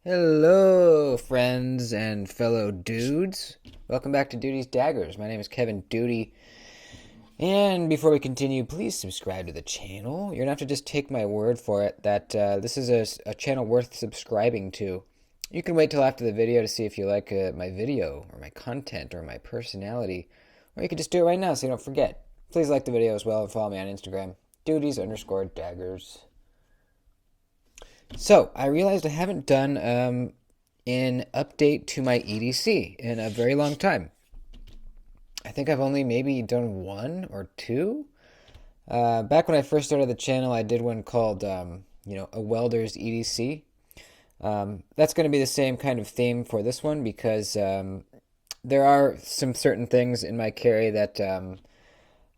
Hello, friends and fellow dudes. Welcome back to Duty's Daggers. My name is Kevin Duty. And before we continue, please subscribe to the channel. You're going to have to just take my word for it that this is a channel worth subscribing to. You can wait till after the video to see if you like my video or my content or my personality. Or you can just do it right now so you don't forget. Please like the video as well and follow me on Instagram. Duties_daggers. So, I realized I haven't done an update to my EDC in a very long time. I think I've only maybe done one or two. Back when I first started the channel, I did one called, a welder's EDC. That's going to be the same kind of theme for this one because there are some certain things in my carry that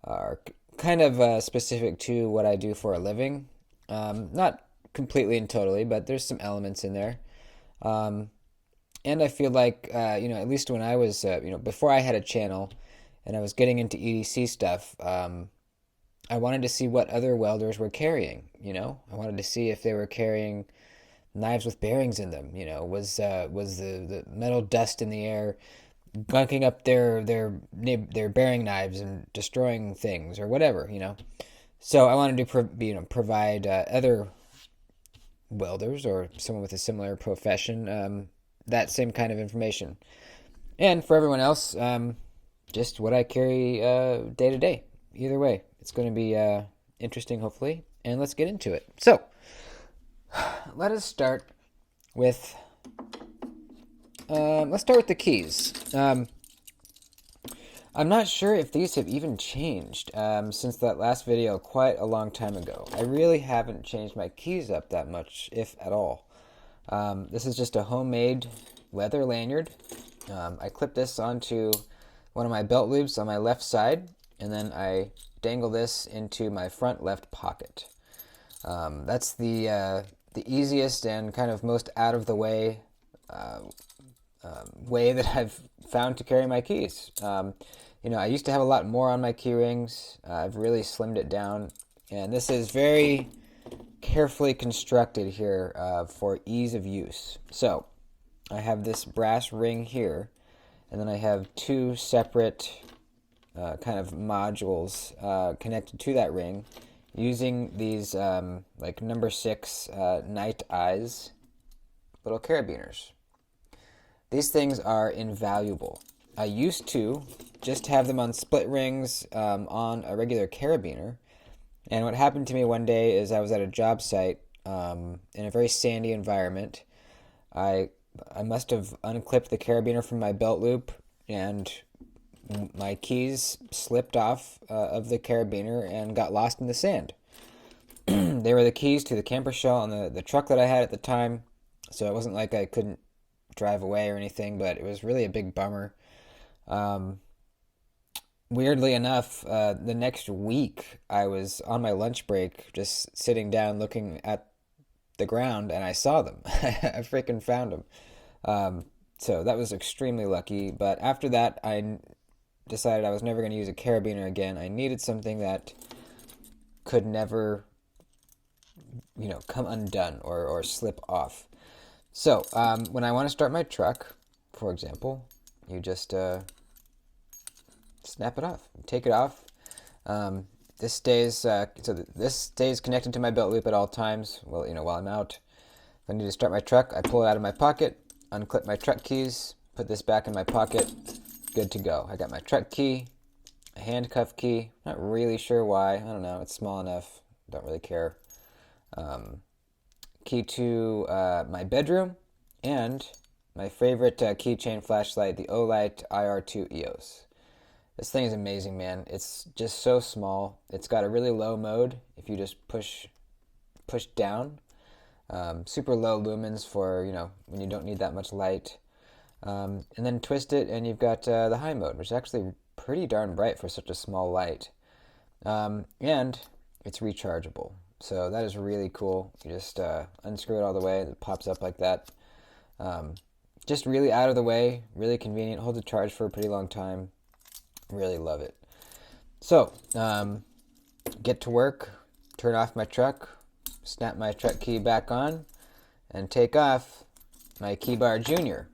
are kind of specific to what I do for a living. Not completely and totally, but there's some elements in there. Um, and I feel like, at least when I was, before I had a channel and I was getting into EDC stuff, I wanted to see what other welders were carrying. I wanted to see if they were carrying knives with bearings in them. Was the metal dust in the air gunking up their bearing knives and destroying things or whatever. So I wanted to provide other welders or someone with a similar profession that same kind of information. And for everyone else, just what I carry day to day. Either way, it's going to be interesting, hopefully. And let's get into it. So, let us start with the keys. I'm not sure if these have even changed since that last video quite a long time ago. I really haven't changed my keys up that much, if at all. This is just a homemade leather lanyard. I clip this onto one of my belt loops on my left side, and then I dangle this into my front left pocket. That's the easiest and kind of most out of the way way that I've found to carry my keys. I used to have a lot more on my key rings. I've really slimmed it down, and this is very carefully constructed here for ease of use. So I have this brass ring here, and then I have two separate kind of modules connected to that ring using these like number 6 night eyes little carabiners. These things are invaluable. I used to just have them on split rings on a regular carabiner. And what happened to me one day is I was at a job site in a very sandy environment. I must have unclipped the carabiner from my belt loop, and my keys slipped off of the carabiner and got lost in the sand. They were the keys to the camper shell on the truck that I had at the time, so it wasn't like I couldn't drive away or anything, but it was really a big bummer. Weirdly enough, the next week I was on my lunch break just sitting down looking at the ground and I saw them. I freaking found them. So that was extremely lucky. But after that, I decided I was never going to use a carabiner again. I needed something that could never, come undone or slip off. So when I want to start my truck, for example, you just snap it off, take it off. This stays this stays connected to my belt loop at all times. Well, while I'm out, if I need to start my truck, I pull it out of my pocket, unclip my truck keys, put this back in my pocket, good to go. I got my truck key, a handcuff key. Not really sure why. I don't know. It's small enough. Don't really care. Key to my bedroom, and my favorite keychain flashlight, the Olight IR2 EOS. This thing is amazing, man. It's just so small. It's got a really low mode if you just push down. Super low lumens for, when you don't need that much light. And then twist it and you've got the high mode, which is actually pretty darn bright for such a small light. And it's rechargeable. So that is really cool. You just unscrew it all the way. It pops up like that. Just really out of the way, really convenient. Holds a charge for a pretty long time. Really love it. So, get to work, turn off my truck, snap my truck key back on, and take off. my key bar junior.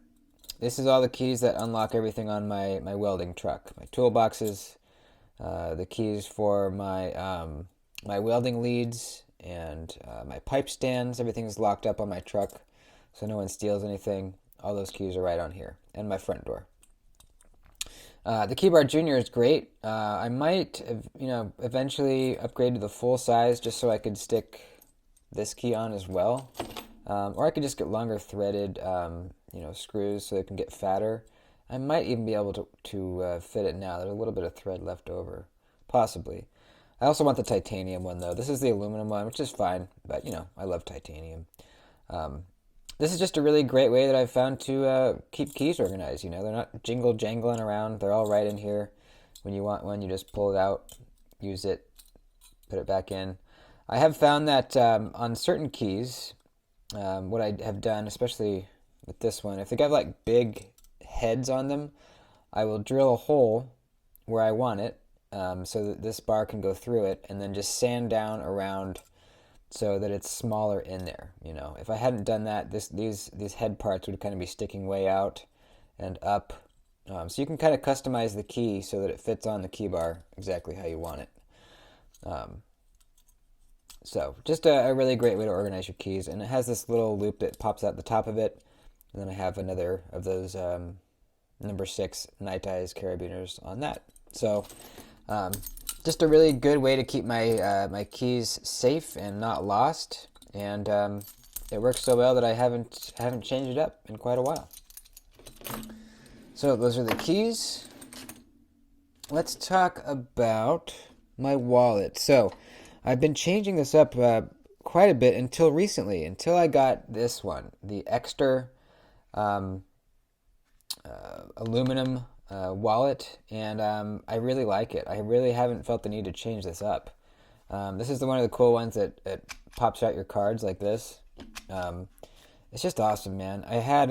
This is all the keys that unlock everything on my welding truck. My toolboxes, the keys for my welding leads, and my pipe stands. Everything's locked up on my truck, so no one steals anything. All those keys are right on here, and my front door. The Keybar Junior is great. I might, eventually upgrade to the full size just so I could stick this key on as well. Or I could just get longer threaded, screws so they can get fatter. I might even be able to fit it now. There's a little bit of thread left over, possibly. I also want the titanium one though. This is the aluminum one, which is fine, but I love titanium. This is just a really great way that I've found to keep keys organized. They're not jangling around. They're all right in here. When you want one, you just pull it out, use it, put it back in. I have found that on certain keys, what I have done, especially with this one, if they got like big heads on them, I will drill a hole where I want it, so that this bar can go through it, and then just sand down around so that it's smaller in there. If I hadn't done that, these head parts would kind of be sticking way out and up. So you can kind of customize the key so that it fits on the key bar exactly how you want it. So just a really great way to organize your keys, and it has this little loop that pops out the top of it. And then I have another of those number 6 Night Eyes carabiners on that. So just a really good way to keep my keys safe and not lost, and it works so well that I haven't changed it up in quite a while. So those are the keys. Let's talk about my wallet. So I've been changing this up quite a bit until recently, until I got this one, the Exter aluminum wallet, and I really like it. I really haven't felt the need to change this up. This is one of the cool ones that pops out your cards like this. It's just awesome, man. I had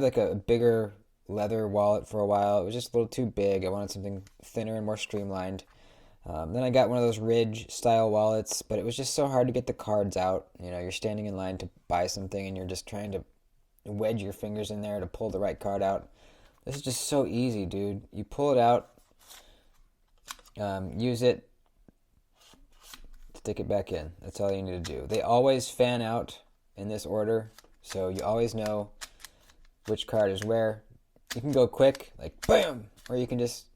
like a bigger leather wallet for a while. It was just a little too big. I wanted something thinner and more streamlined. Then I got one of those Ridge style wallets, but it was just so hard to get the cards out. You're standing in line to buy something and you're just trying to wedge your fingers in there to pull the right card out. This is just so easy, dude. You pull it out, use it, stick it back in. That's all you need to do. They always fan out in this order, so you always know which card is where. You can go quick, like bam, or you can just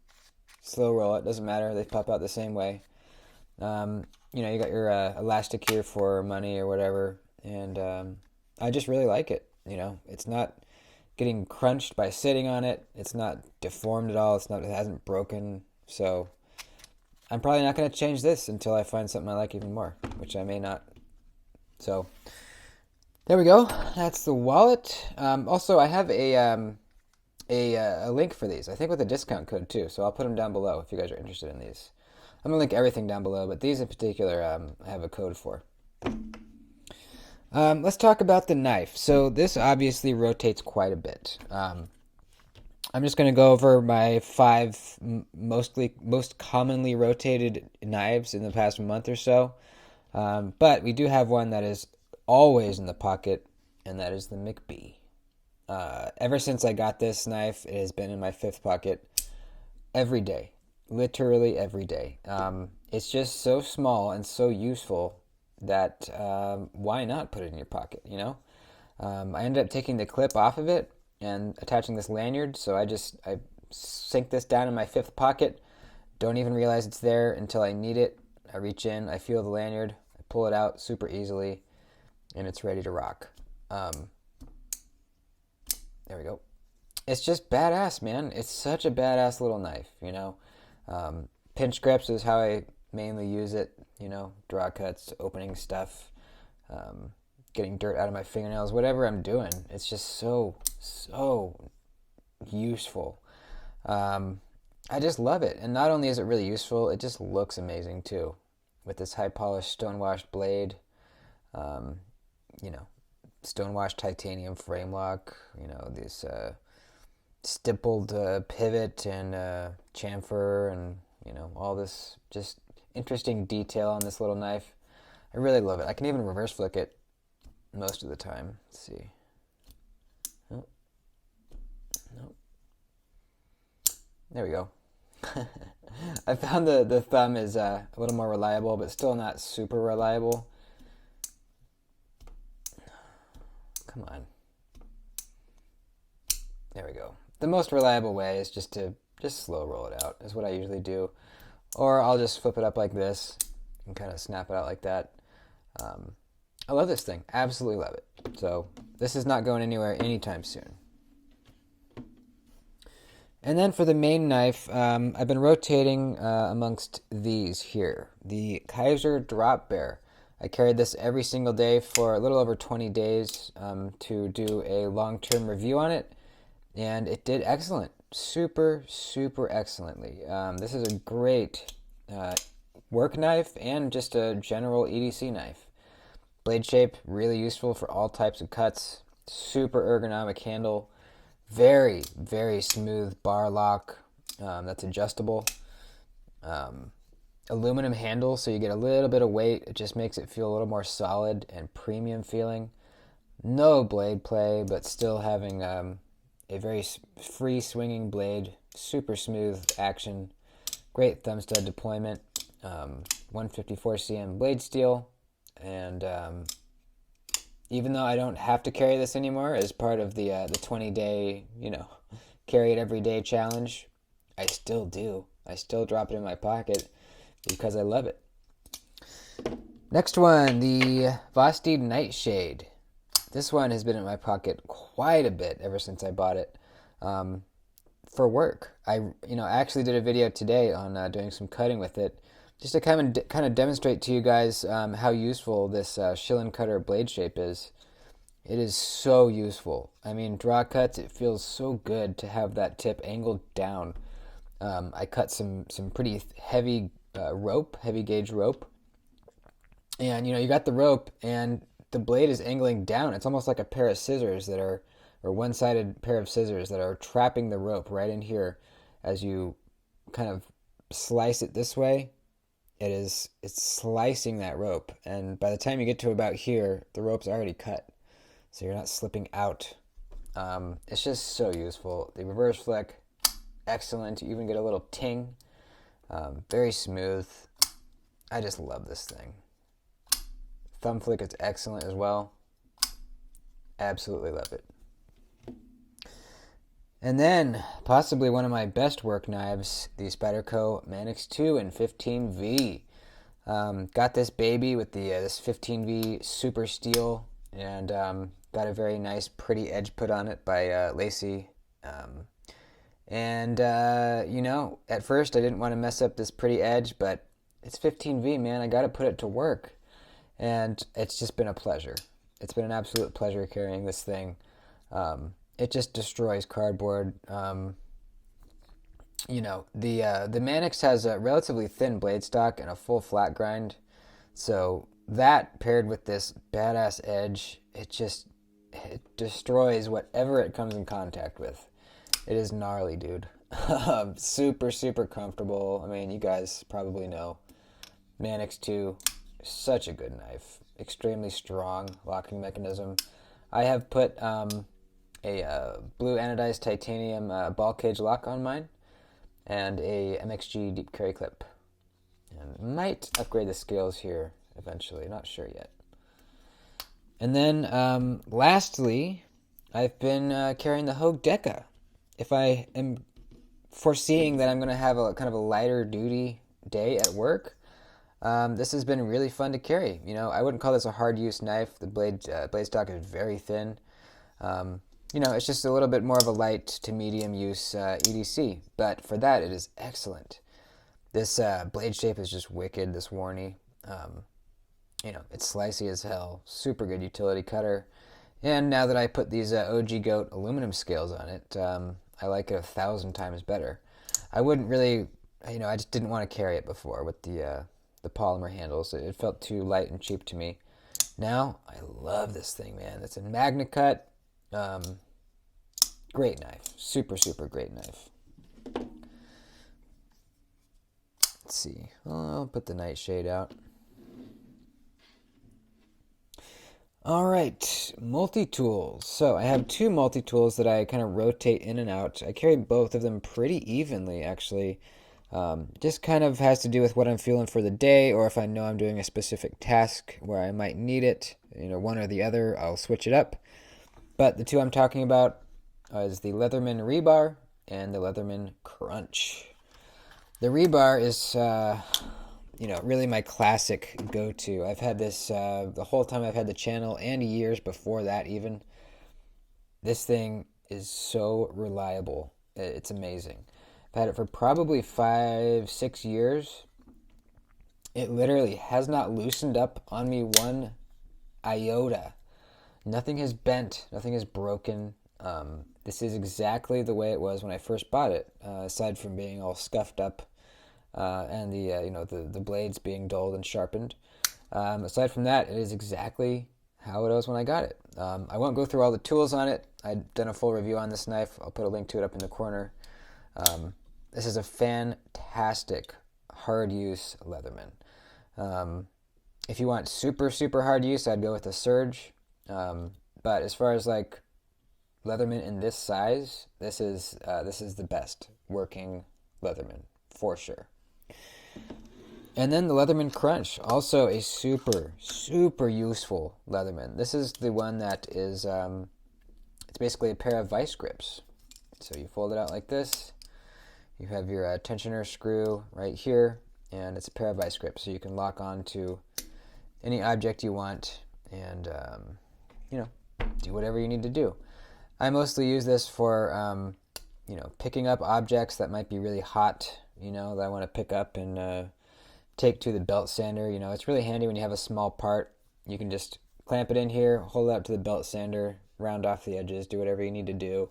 slow roll it. Doesn't matter. They pop out the same way. You got your elastic here for money or whatever, and I just really like it. It's not getting crunched by sitting on it. It's not deformed at all. It hasn't broken. So I'm probably not going to change this until I find something I like even more, which I may not. So there we go. That's the wallet. Also, I have a link for these. I think with a discount code too. So I'll put them down below if you guys are interested in these. I'm gonna link everything down below, but these in particular, I have a code for. Let's talk about the knife. So this obviously rotates quite a bit. I'm just going to go over my 5 most commonly rotated knives in the past month or so. But we do have one that is always in the pocket, and that is the McBee. Ever since I got this knife, it has been in my 5th pocket every day. Literally every day. It's just so small and so useful that why not put it in your pocket, I ended up taking the clip off of it and attaching this lanyard, so I sink this down in my 5th pocket, don't even realize it's there until I need it. I reach in, I feel the lanyard, I pull it out super easily, and it's ready to rock. There we go. It's just badass, man. It's such a badass little knife, Pinch grips is how I mainly use it, draw cuts, opening stuff, getting dirt out of my fingernails, whatever I'm doing. It's just so useful. I just love it. And not only is it really useful, it just looks amazing too. With this high polished stone-washed blade, stone-washed titanium frame lock, this stippled pivot and chamfer and, all this just interesting detail on this little knife. I really love it. I can even reverse flick it most of the time. Let's see. There we go. I found the thumb is a little more reliable, but still not super reliable. Come on. There we go. The most reliable way is just to slow roll it out, is what I usually do. Or I'll just flip it up like this and kind of snap it out like that. I love this thing. Absolutely love it. So this is not going anywhere anytime soon. And then for the main knife, I've been rotating amongst these here. The Kaiser Drop Bear. I carried this every single day for a little over 20 days to do a long-term review on it. And it did excellent. Super, super excellently. This is a great work knife and just a general EDC knife. Blade shape, really useful for all types of cuts. Super ergonomic handle. Very, very smooth bar lock that's adjustable. Aluminum handle, so you get a little bit of weight. It just makes it feel a little more solid and premium feeling. No blade play, but still having a very free swinging blade. Super smooth action. Great thumb stud deployment. 154 cm blade steel. And even though I don't have to carry this anymore as part of the 20-day, carry it every day challenge, I still do. I still drop it in my pocket because I love it. Next one, the Vosti Nightshade. This one has been in my pocket quite a bit ever since I bought it for work. I actually did a video today on doing some cutting with it, just to kind of demonstrate to you guys how useful this Schillen Cutter blade shape is. It is so useful. I mean, draw cuts, it feels so good to have that tip angled down. I cut some pretty heavy heavy gauge rope. And, you got the rope and the blade is angling down. It's almost like a pair of scissors or one-sided pair of scissors that are trapping the rope right in here as you kind of slice it this way. It's slicing that rope, and by the time you get to about here, the rope's already cut, so you're not slipping out. It's just so useful. The reverse flick, excellent. You even get a little ting. Very smooth. I just love this thing. Thumb flick is excellent as well. Absolutely love it. And then, possibly one of my best work knives, the Spyderco Manix 2 and 15V. Got this baby with this 15V Super Steel, and got a very nice, pretty edge put on it by Lacey. At first I didn't want to mess up this pretty edge, but it's 15V, man. I got to put it to work. And it's just been a pleasure. It's been an absolute pleasure carrying this thing. It just destroys cardboard. The Manix has a relatively thin blade stock and a full flat grind. So that paired with this badass edge, it destroys whatever it comes in contact with. It is gnarly, dude. Super, super comfortable. I mean, you guys probably know. Manix 2, such a good knife. Extremely strong locking mechanism. I have put a blue anodized titanium ball cage lock on mine, and a MXG deep carry clip. And might upgrade the scales here eventually, not sure yet. And then lastly, I've been carrying the Hogue Deca. If I am foreseeing that I'm going to have a kind of a lighter duty day at work, this has been really fun to carry. I wouldn't call this a hard use knife. The blade stock is very thin. It's just a little bit more of a light to medium use EDC, but for that it is excellent. This blade shape is just wicked, this Warney. It's slicey as hell, super good utility cutter. And now that I put these OG Goat aluminum scales on it, I like it 1,000 times better. I wouldn't really, I just didn't want to carry it before with the polymer handles. It felt too light and cheap to me. Now, I love this thing, man. It's a Magna Cut. Great knife. Super, super great knife. Let's see. I'll put the Nightshade out. All right, multi-tools. So I have two multi-tools that I kind of rotate in and out. I carry both of them pretty evenly, actually. Just kind of has to do with what I'm feeling for the day, or if I know I'm doing a specific task where I might need it, one or the other, I'll switch it up. But the two I'm talking about is the Leatherman Rebar and the Leatherman Crunch. The rebar is, really my classic go-to. I've had this the whole time I've had the channel and years before that even. This thing is so reliable. It's amazing. I've had it for probably 5, 6 years. It literally has not loosened up on me one iota. Nothing has bent. Nothing has broken. This is exactly the way it was when I first bought it, aside from being all scuffed up and the blades being dulled and sharpened. Aside from that, it is exactly how it was when I got it. I won't go through all the tools on it. I've done a full review on this knife. I'll put a link to it up in the corner. This is a fantastic hard use Leatherman. If you want super super hard use, I'd go with the Surge. But as far as like Leatherman in this size, this is the best working Leatherman for sure. And then the Leatherman Crunch, also a super, super useful Leatherman. This is the one that is, it's basically a pair of vice grips. So you fold it out like this. You have your tensioner screw right here, and it's a pair of vice grips. So you can lock on to any object you want and, do whatever you need to do. I mostly use this for, picking up objects that might be really hot, that I want to pick up and take to the belt sander. It's really handy when you have a small part. You can just clamp it in here, hold it out to the belt sander, round off the edges, do whatever you need to do.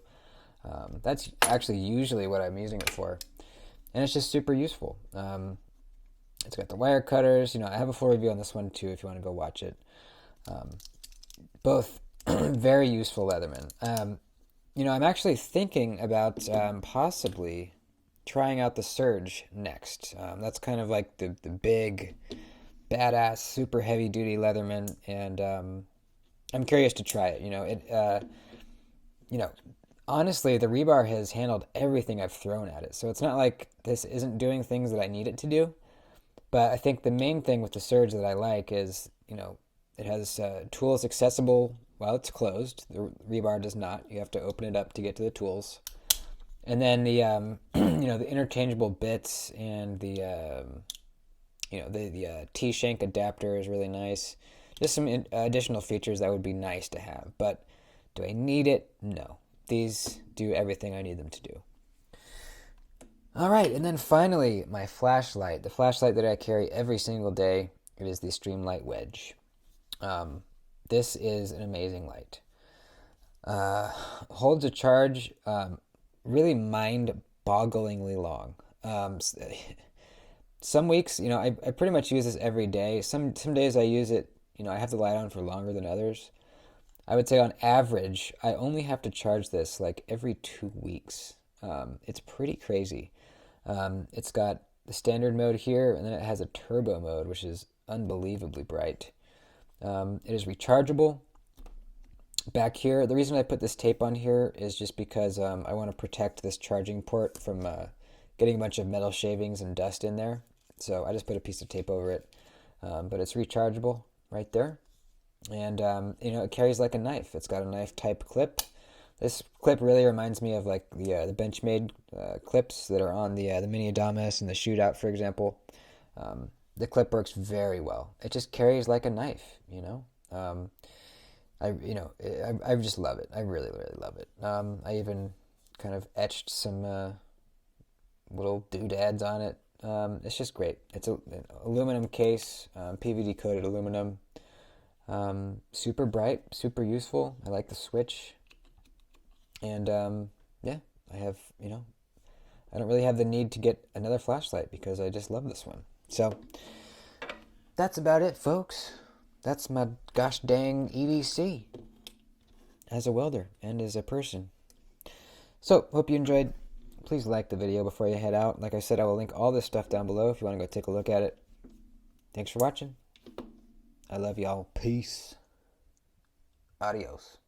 That's actually usually what I'm using it for. And it's just super useful. It's got the wire cutters. I have a full review on this one too if you want to go watch it. Both very useful Leatherman. I'm actually thinking about possibly trying out the Surge next. That's kind of like the big, badass, super heavy duty Leatherman, and I'm curious to try it. Honestly, the rebar has handled everything I've thrown at it, so it's not like this isn't doing things that I need it to do. But I think the main thing with the Surge that I like is, it has tools accessible while it's closed. The rebar does not. You have to open it up to get to the tools. And then the the interchangeable bits and the T-shank adapter is really nice. Just some additional features that would be nice to have. But do I need it? No. These do everything I need them to do. All right, and then finally, my flashlight. The flashlight that I carry every single day. It is the Streamlight Wedge. This is an amazing light. Holds a charge really mind-bogglingly long. Some weeks, I pretty much use this every day. Some days I use it, I have the light on for longer than others. I would say on average, I only have to charge this like every 2 weeks. It's pretty crazy. It's got the standard mode here, and then it has a turbo mode, which is unbelievably bright. It is rechargeable. Back here, the reason I put this tape on here is just because I want to protect this charging port from getting a bunch of metal shavings and dust in there. So I just put a piece of tape over it. But it's rechargeable right there. And, it carries like a knife. It's got a knife type clip. This clip really reminds me of like the Benchmade clips that are on the Mini Adamas and the Shootout, for example. The clip works very well. It just carries like a knife, I just love it. I really, really love it. I even kind of etched some little doodads on it. It's just great. It's an aluminum case, PVD coated aluminum. Super bright, super useful. I like the switch. And I have, I don't really have the need to get another flashlight because I just love this one. So that's about it, folks. That's my gosh dang EDC as a welder and as a person. So, hope you enjoyed. Please like the video before you head out. Like I said, I will link all this stuff down below if you want to go take a look at it. Thanks for watching. I love y'all. Peace. Adios.